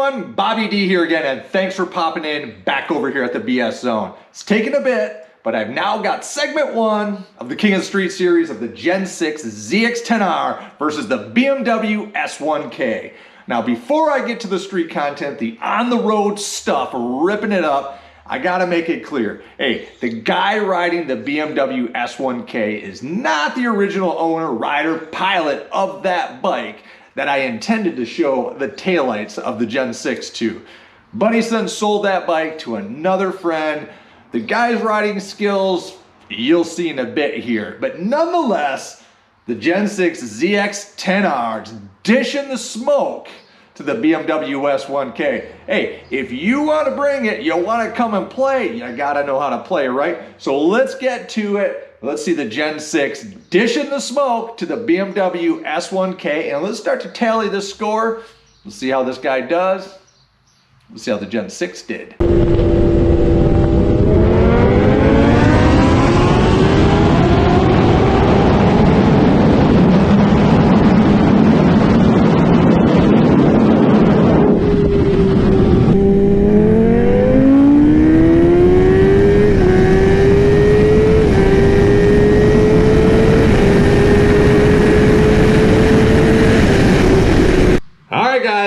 everyone, Bobby D here again, and thanks for popping in back over here at the BS Zone. It's taken a bit, but I've now got segment 1 of the King of the Street series of the Gen 6 ZX10R versus the BMW S1k. Now before I get to the street content, the on-the-road stuff, ripping it up, I gotta make it clear. Hey, the guy riding the BMW S1k is not the original owner, rider, pilot of that bike that I intended to show the taillights of the Gen 6 to. Buddy since sold that bike to another friend. The guy's riding skills, you'll see in a bit here. But nonetheless, the Gen 6 ZX10R is dishing the smoke to the BMW S1k. Hey, if you want to bring it, you want to come and play, you gotta know how to play, right? So let's get to it. Let's see the Gen 6 dishing the smoke to the BMW S1k, and let's start to tally the score. Let's see how this guy does. Let's see how the Gen 6 did.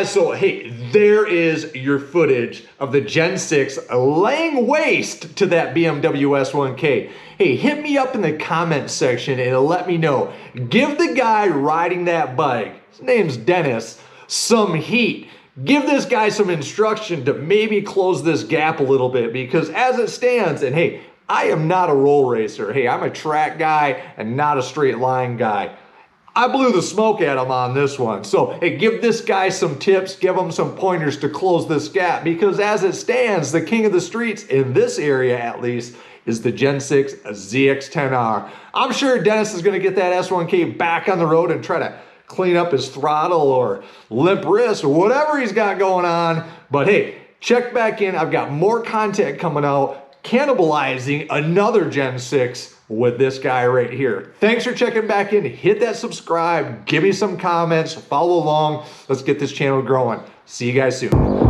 So hey, there is your footage of the Gen 6 laying waste to that BMW S1k. Hey, hit me up in the comment section and let me know. Give the guy riding that bike, his name's Dennis, some heat. Give this guy some instruction to maybe close this gap a little bit, because as it stands, and hey, I am not a roll racer. Hey, I'm a track guy and not a straight line guy. I blew the smoke at him on this one. So, hey, give this guy some tips, give him some pointers to close this gap, because as it stands, the king of the streets, in this area at least, is the Gen 6 ZX10R. I'm sure Dennis is gonna get that S1k back on the road and try to clean up his throttle or limp wrist or whatever he's got going on. But hey, check back in. I've got more content coming out, cannibalizing another Gen 6 with this guy right here. Thanks for checking back in. Hit that subscribe, give me some comments, follow along. Let's get this channel growing. See you guys soon.